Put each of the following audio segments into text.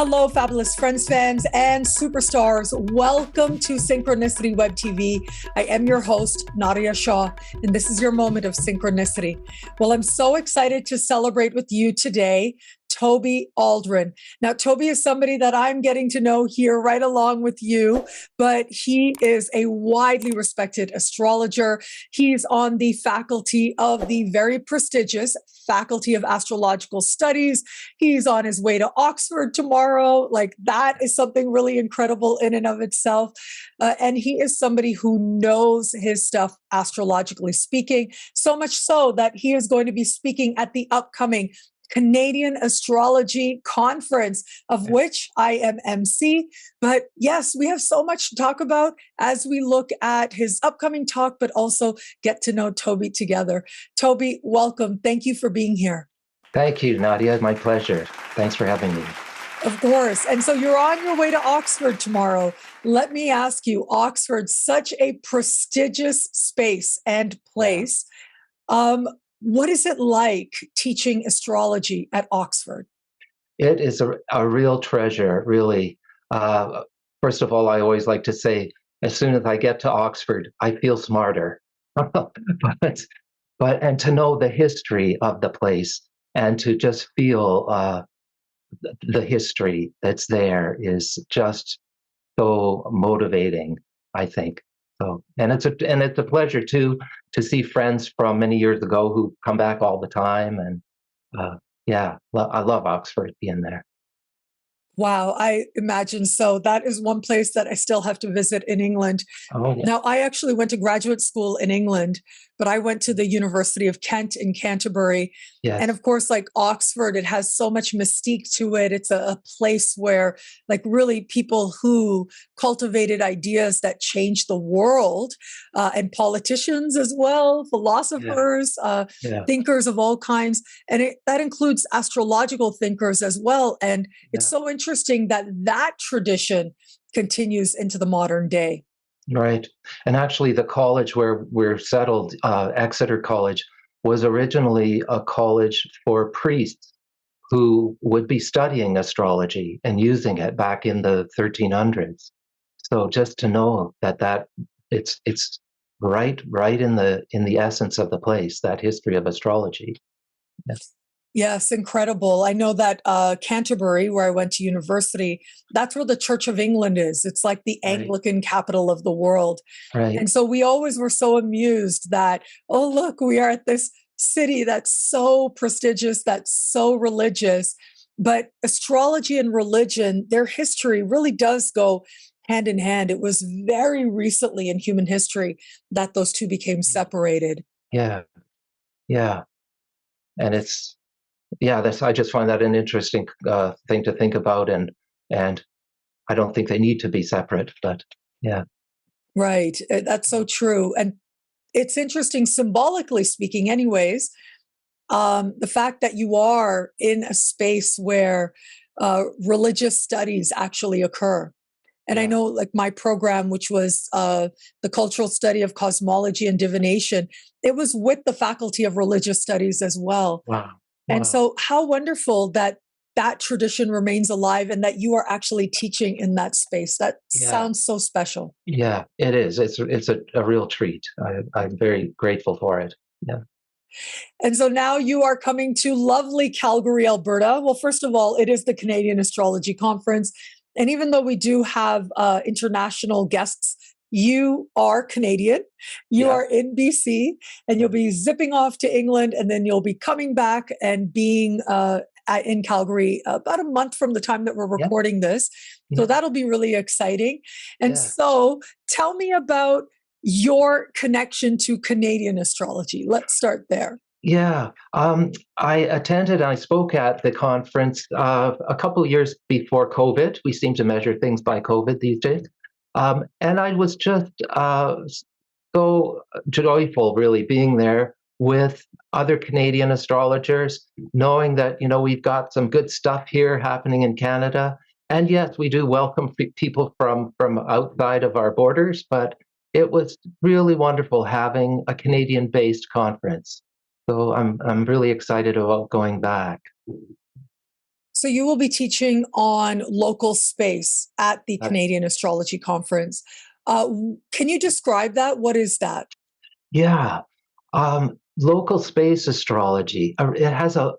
Hello, fabulous friends, fans, and superstars. Welcome to Synchronicity Web TV. I am your host, Nadiya Shah, and this is your moment of synchronicity. Well, I'm so excited to celebrate with you today, Toby Aldrin. Now, Toby is somebody that I'm getting to know here right along with you, but he is a widely respected astrologer. He's on the faculty of the very prestigious Faculty of Astrological Studies. He's on his way to Oxford tomorrow. Like, that is something really incredible in and of itself. And he is somebody who knows his stuff, astrologically speaking, so much so that he is going to be speaking at the upcoming Canadian Astrology Conference, of which I am MC. But yes, we have so much to talk about as we look at his upcoming talk, but also get to know Toby together. Toby, welcome. Thank you for being here. Thank you, Nadiya. My pleasure. Thanks for having me. Of course. And so you're on your way to Oxford tomorrow. Let me ask you, Oxford, such a prestigious space and place. What is it like teaching astrology at Oxford? It is a real treasure, really. First of all, I always like to say, as soon as I get to Oxford, I feel smarter. but to know the history of the place and to just feel the history that's there is just so motivating, I think. So, and it's a pleasure too to see friends from many years ago who come back all the time. And yeah, I love Oxford being there. Wow, I imagine so. That is one place that I still have to visit in England. Oh, yeah. Now, I actually went to graduate school in England, but I went to the University of Kent in Canterbury. Yes. And of course, like Oxford, it has so much mystique to it. It's a place where, like, really people who cultivated ideas that changed the world, and politicians as well, philosophers, thinkers of all kinds. And that includes astrological thinkers as well. And it's so interesting that that tradition continues into the modern day. Right. And actually, the college where we're settled, Exeter College, was originally a college for priests who would be studying astrology and using it back in the 1300s. So just to know that it's right in the essence of the place, that history of astrology. Yes. Yes, incredible. I know that Canterbury, where I went to university, that's where the Church of England is. It's like the Anglican capital of the world. Right. And so we always were so amused that, oh, look, we are at this city that's so prestigious, that's so religious. But astrology and religion, their history really does go hand in hand. It was very recently in human history that those two became separated. Yeah. Yeah. And I just find that an interesting thing to think about, and I don't think they need to be separate, but yeah. Right. That's so true. And it's interesting, symbolically speaking, anyways, the fact that you are in a space where religious studies actually occur. And I know, like, my program, which was the cultural study of cosmology and divination, it was with the Faculty of Religious Studies as well. Wow. And so how wonderful that that tradition remains alive and that you are actually teaching in that space. That sounds so special. Yeah, it is. It's a real treat. I'm very grateful for it. Yeah. And so now you are coming to lovely Calgary, Alberta. Well, first of all, it is the Canadian Astrology Conference. And even though we do have international guests, you are Canadian, you are in BC, and you'll be zipping off to England, and then you'll be coming back and being in Calgary about a month from the time that we're recording this. So that'll be really exciting. And so tell me about your connection to Canadian astrology. Let's start there. Yeah, I spoke at the conference a couple of years before COVID. We seem to measure things by COVID these days. And I was just so joyful, really, being there with other Canadian astrologers, knowing that, we've got some good stuff here happening in Canada. And yes, we do welcome people from outside of our borders, but it was really wonderful having a Canadian-based conference. So I'm really excited about going back. So you will be teaching on local space at the Canadian Astrology Conference. Can you describe that? What is that? Yeah. Local space astrology, it has a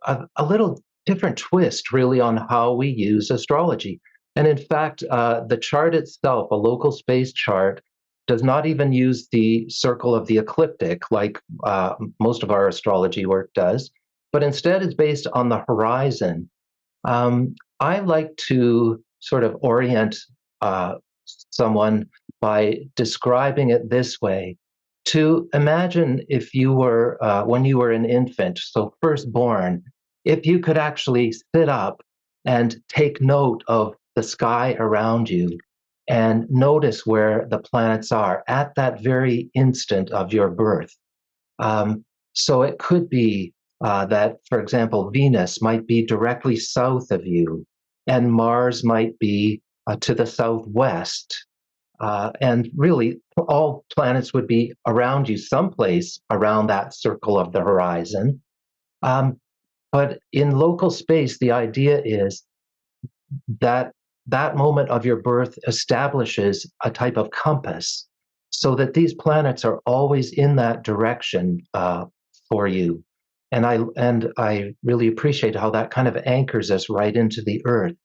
little different twist really on how we use astrology. And in fact, the chart itself, a local space chart, does not even use the circle of the ecliptic like most of our astrology work does, but instead is based on the horizon. I like to sort of orient someone by describing it this way: to imagine if you were, when you were an infant, so firstborn, if you could actually sit up and take note of the sky around you and notice where the planets are at that very instant of your birth. So it could be that, for example, Venus might be directly south of you, and Mars might be to the southwest. And really, all planets would be around you, someplace around that circle of the horizon. But in local space, the idea is that that moment of your birth establishes a type of compass so that these planets are always in that direction for you. And I really appreciate how that kind of anchors us right into the earth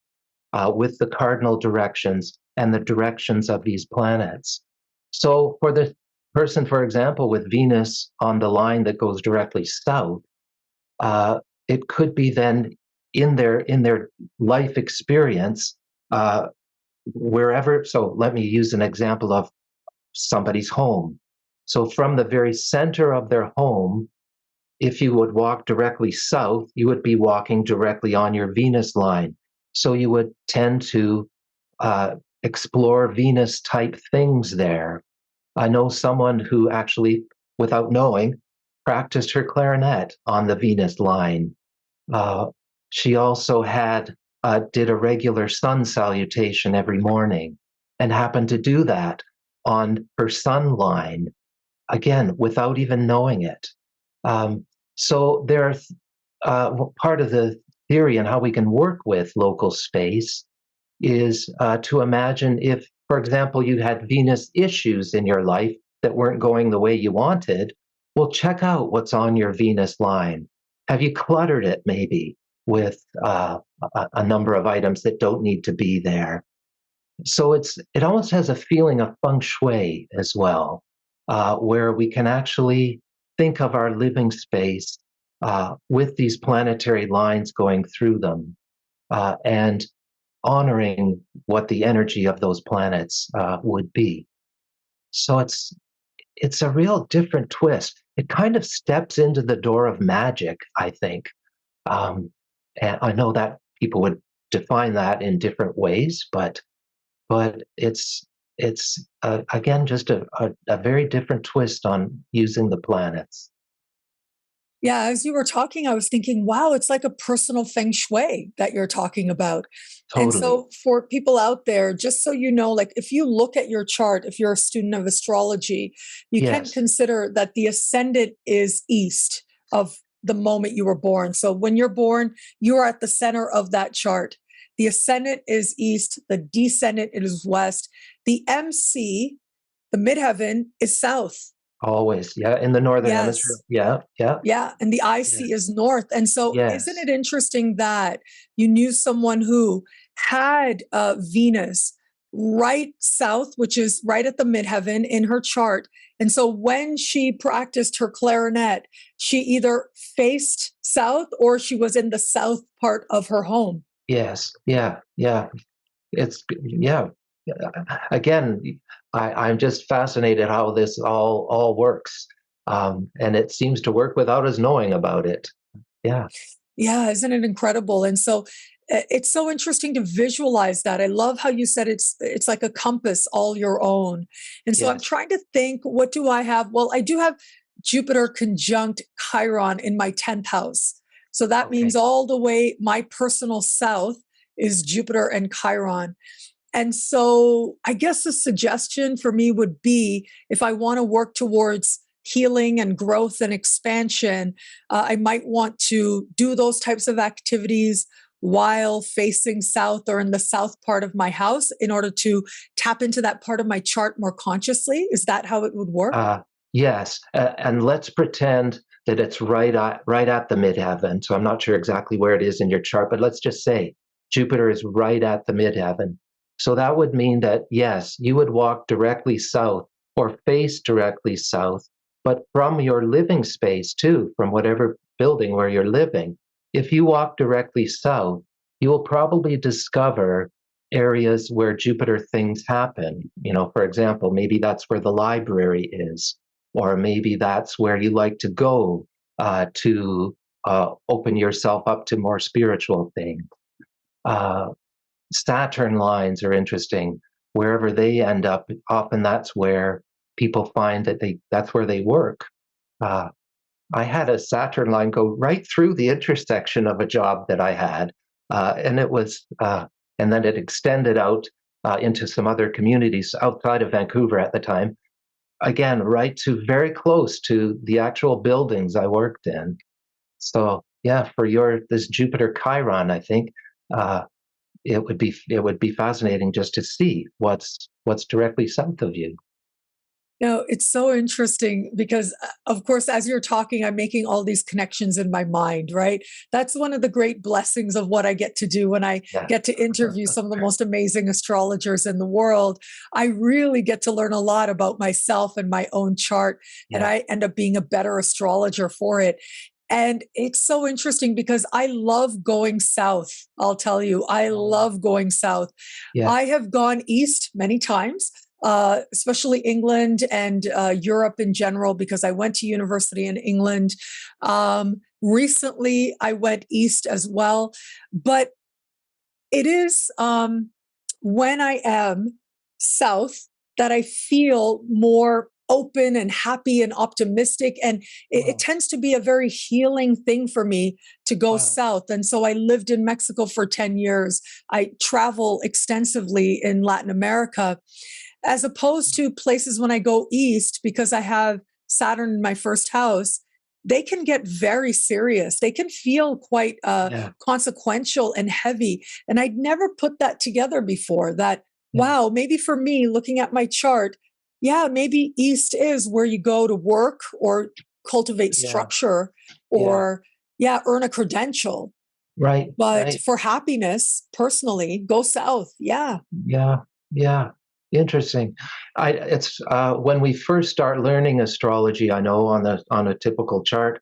with the cardinal directions and the directions of these planets. So for the person, for example, with Venus on the line that goes directly south, it could be then in their life experience, wherever. So let me use an example of somebody's home. So from the very center of their home, if you would walk directly south, you would be walking directly on your Venus line. So you would tend to explore Venus type things there. I know someone who actually, without knowing, practiced her clarinet on the Venus line. She also did a regular sun salutation every morning and happened to do that on her sun line, again, without even knowing it. So there's part of the theory and how we can work with local space is to imagine if, for example, you had Venus issues in your life that weren't going the way you wanted. Well, check out what's on your Venus line. Have you cluttered it maybe with a number of items that don't need to be there? So it almost has a feeling of feng shui as well, where we can actually think of our living space with these planetary lines going through them and honoring what the energy of those planets would be. So it's a real different twist. It kind of steps into the door of magic, I think. And I know that people would define that in different ways, but it's again just a very different twist on using the planets. Yeah, as you were talking, I was thinking, wow, it's like a personal feng shui that you're talking about. And Totally. so, for people out there, just so you know, like if you look at your chart, if you're a student of astrology, you can Yes. consider that the ascendant is east of the moment you were born. So, when you're born, you are at the center of that chart. The ascendant is east, the descendant is west, the MC, the midheaven, is south. Always. Yeah. In the northern hemisphere. Yes. Yeah. Yeah. Yeah, and the IC Yes. is north. And so, isn't Yes. it interesting that you knew someone who had Venus right south, which is right at the midheaven in her chart? And so, when she practiced her clarinet, she either faced south or she was in the south part of her home. Yes. Yeah. Yeah. Yeah. Again, I'm just fascinated how this all works, and it seems to work without us knowing about it. Yeah. Yeah, isn't it incredible? And so it's so interesting to visualize that. I love how you said it's like a compass all your own. And so I'm Yes. trying to think, what do I have? Well, I do have Jupiter conjunct Chiron in my 10th house. So that Okay. means all the way my personal south is Jupiter and Chiron. And so I guess the suggestion for me would be, if I want to work towards healing and growth and expansion, I might want to do those types of activities while facing south or in the south part of my house in order to tap into that part of my chart more consciously? Is that how it would work? Yes, and let's pretend that it's right at the midheaven. So I'm not sure exactly where it is in your chart, but let's just say Jupiter is right at the midheaven. So that would mean that, yes, you would walk directly south or face directly south, but from your living space too, from whatever building where you're living. If you walk directly south, you will probably discover areas where Jupiter things happen. You know, for example, maybe that's where the library is, or maybe that's where you like to go to open yourself up to more spiritual things. Saturn lines are interesting. Wherever they end up, often that's where people find that that's where they work. I had a Saturn line go right through the intersection of a job that I had, and it was, and then it extended out into some other communities outside of Vancouver at the time. Again, right to very close to the actual buildings I worked in. So yeah, for this Jupiter Chiron, I think it would be fascinating just to see what's directly south of you. No, it's so interesting because, of course, as you're talking, I'm making all these connections in my mind, right? That's one of the great blessings of what I get to do when I get to interview some of the most amazing astrologers in the world. I really get to learn a lot about myself and my own chart, and I end up being a better astrologer for it. And it's so interesting because I love going south. I'll tell you, I love going south. I have gone east many times. Especially England and Europe in general, because I went to university in England. Recently, I went east as well. But it is when I am south that I feel more open and happy and optimistic. And it tends to be a very healing thing for me to go south. And so I lived in Mexico for 10 years. I travel extensively in Latin America, as opposed to places when I go east, because I have Saturn in my first house. They can get very serious. They can feel quite consequential and heavy. And I'd never put that together before, that, wow, maybe for me, looking at my chart, maybe east is where you go to work or cultivate structure or, earn a credential. Right. But for happiness, personally, go south. Yeah. Interesting. It's when we first start learning astrology, I know on a typical chart,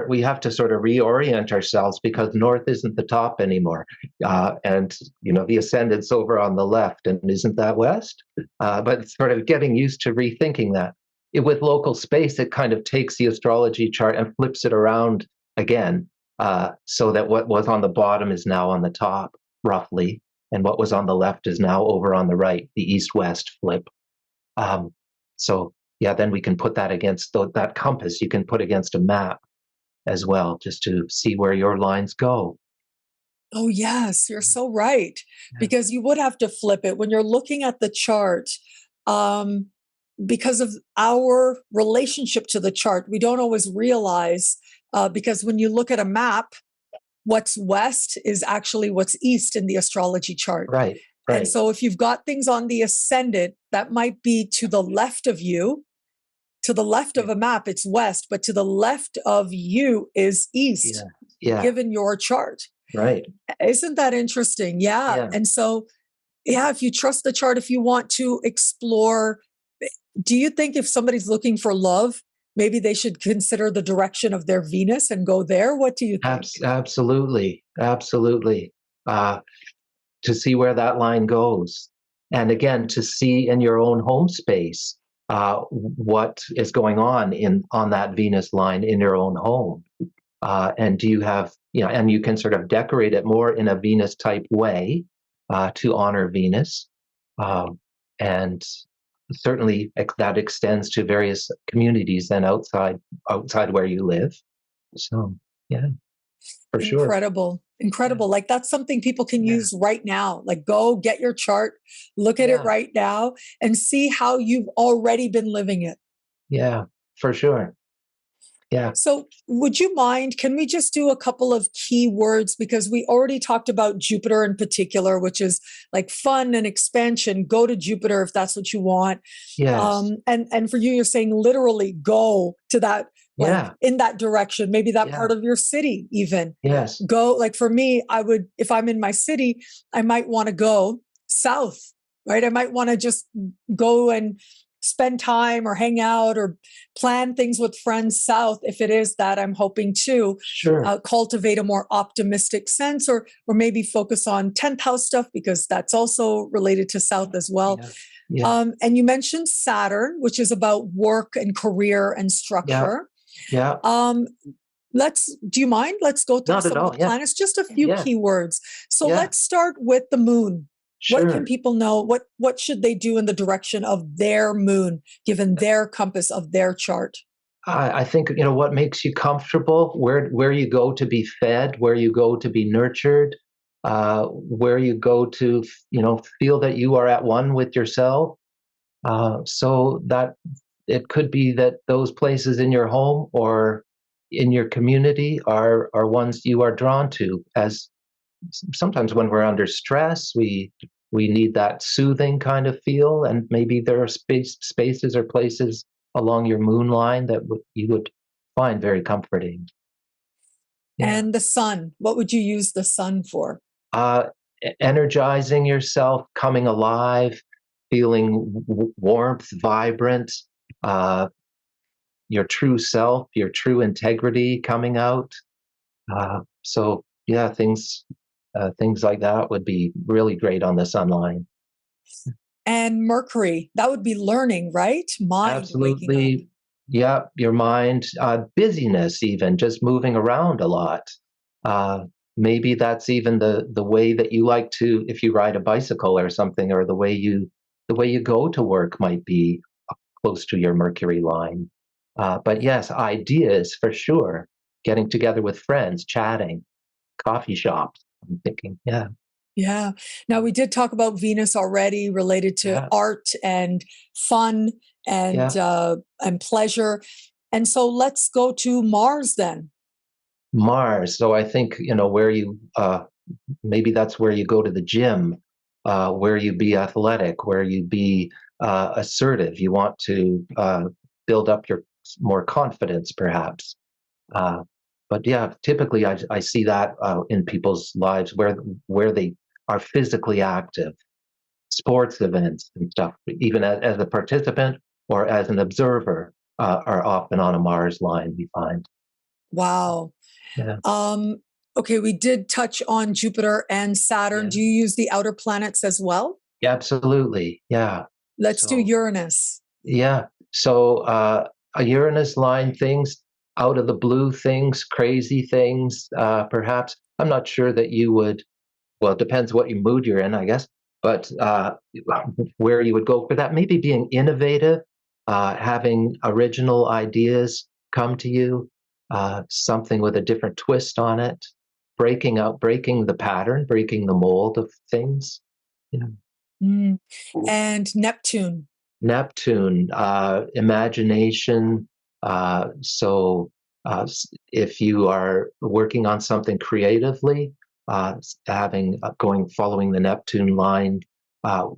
we have to sort of reorient ourselves because north isn't the top anymore, and the ascendant's over on the left, and isn't that west? But sort of getting used to rethinking that. With local space, it kind of takes the astrology chart and flips it around again, so that what was on the bottom is now on the top, roughly. And what was on the left is now over on the right, the east-west flip. So then we can put that against that compass. You can put against a map as well, just to see where your lines go. Oh, yes, you're so right. Because you would have to flip it when you're looking at the chart. Because of our relationship to the chart, we don't always realize, because when you look at a map, what's west is actually what's east in the astrology chart. Right. And so if you've got things on the ascendant, that might be to the left of you. To the left of a map, it's west, but to the left of you is east, given your chart. Right. Isn't that interesting? Yeah. And so, if you trust the chart, if you want to explore, do you think if somebody's looking for love, maybe they should consider the direction of their Venus and go there? What do you think? Absolutely. To see where that line goes. And again, to see in your own home space what is going on that Venus line in your own home. And do you have, and you can sort of decorate it more in a Venus type way to honor Venus. And certainly that extends to various communities then outside where you live. So for sure. Incredible. Like that's something people can use right now. Like go get your chart, look at it right now, and see how you've already been living it. Yeah, for sure. Yeah. So would you mind, can we just do a couple of key words? Because we already talked about Jupiter in particular, which is like fun and expansion. Go to Jupiter if that's what you want. Yes. And for you, you're saying literally go to that, like Yeah. in that direction, maybe that Yeah. part of your city even. Yes. Go, like for me, I would, if I'm in my city, I might want to go south, right? I might want to just go and spend time or hang out or plan things with friends south, if it is that I'm hoping to Sure. cultivate a more optimistic sense, or maybe focus on 10th house stuff, because that's also related to south as well. Yeah. Yeah. And you mentioned Saturn, which is about work and career and Yeah. structure. Yeah. Do you mind? Let's go through Not at some of all. the Yeah. planets, just a few Yeah. keywords. So Yeah. let's start with the moon. What can Sure. people know? What should they do in the direction of their moon, given their compass of their chart? I think, what makes you comfortable, where you go to be fed, where you go to be nurtured, where you go to, feel that you are at one with yourself. So that it could be that those places in your home or in your community are ones you are drawn to. As sometimes when we're under stress, we need that soothing kind of feel, and maybe there are spaces or places along your moon line that you would find very comforting. Yeah. And the sun, what would you use the sun for? uh, Energizing yourself, coming alive, feeling warmth, vibrant, uh, your true self, your true integrity coming out. So yeah, things like that would be really great on the sun line. And Mercury, that would be learning, right? Mind waking up. Absolutely. Yeah, your mind, busyness, even just moving around a lot. Uh, Maybe that's even the way that you like to, if you ride a bicycle or something, or the way you go to work might be close to your Mercury line. But yes, ideas for sure. Getting together with friends, chatting, coffee shops. I'm thinking, yeah, Yeah. Now we did talk about Venus already, related to yeah, art and fun yeah. and pleasure. And so let's go to Mars then. Mars. So I think where you maybe that's where you go to the gym, where you be athletic, where you be assertive. You want to build up your more confidence, perhaps. Uh, but yeah, typically I see that in people's lives where they are physically active, sports events and stuff, even as a participant or as an observer, are often on a Mars line, we find. Wow. Yeah, Um, okay, we did touch on Jupiter and Saturn. yeah, Do you use the outer planets as well? yeah, absolutely. Yeah. Let's do So Uranus. yeah. So a Uranus line, things out of the blue, things, crazy things, perhaps. I'm not sure that you would, well, it depends what your mood you're in, I guess, but where you would go for that. Maybe being innovative, having original ideas come to you, something with a different twist on it, breaking the pattern, breaking the mold of things. Yeah. Mm. And Neptune. Neptune, imagination. If you are working on something creatively, following the Neptune line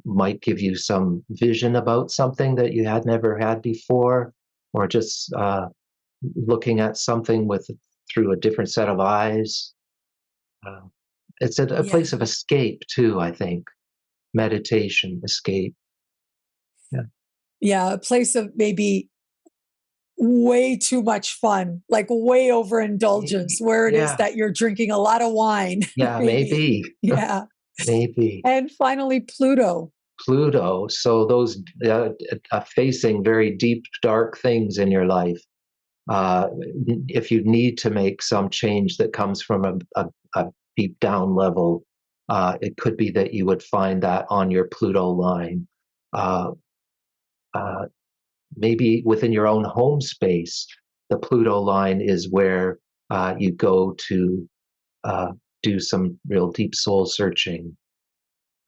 might give you some vision about something that you had never had before, or just looking at something through a different set of eyes. Uh, it's a Yeah. place of escape too, I think. Meditation, escape. Yeah. Yeah. A place of maybe way too much fun, like way overindulgence, where it is Yeah, that you're drinking a lot of wine, yeah, maybe. maybe, Yeah. maybe. And finally, Pluto. Pluto. So those facing very deep, dark things in your life. Uh, if you need to make some change that comes from a deep down level, it could be that you would find that on your Pluto line. Uh, uh, Maybe within your own home space, the Pluto line is where you go to uh, do some real deep soul searching,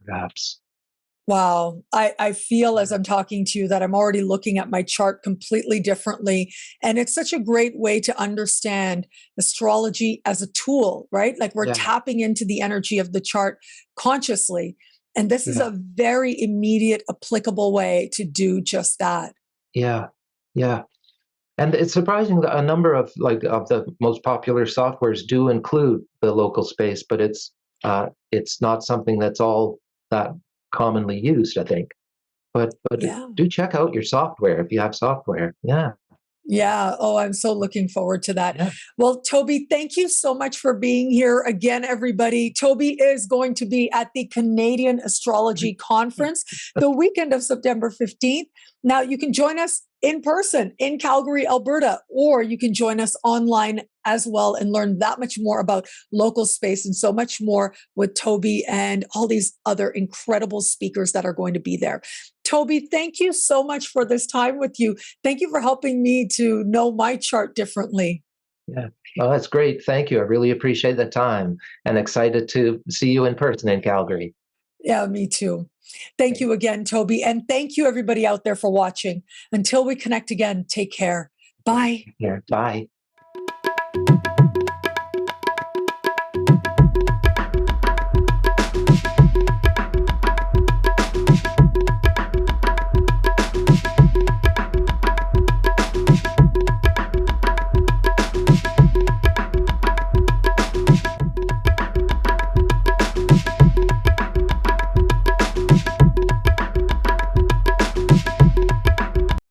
perhaps. Wow. I feel as I'm talking to you that I'm already looking at my chart completely differently. And it's such a great way to understand astrology as a tool, right? Like we're Yeah, tapping into the energy of the chart consciously. And this is yeah, a very immediate, applicable way to do just that. yeah, yeah. And it's surprising that a number of of the most popular softwares do include the local space, but it's not something that's all that commonly used, I think. But Yeah. do check out your software if you have software. Yeah, Yeah. Oh, I'm so looking forward to that. yeah. Well, Toby, thank you so much for being here again, everybody. Toby is going to be at the Canadian Astrology Conference the weekend of September 15th. Now, you can join us in person in Calgary, Alberta, or you can join us online as well and learn that much more about local space and so much more with Toby and all these other incredible speakers that are going to be there. Toby, thank you so much for this time with you. Thank you for helping me to know my chart differently. Yeah. Well, that's great. Thank you. I really appreciate the time and excited to see you in person in Calgary. Yeah, me too. Thank you again, Toby. And thank you, everybody out there, for watching. Until we connect again, take care. Bye. Yeah. Bye.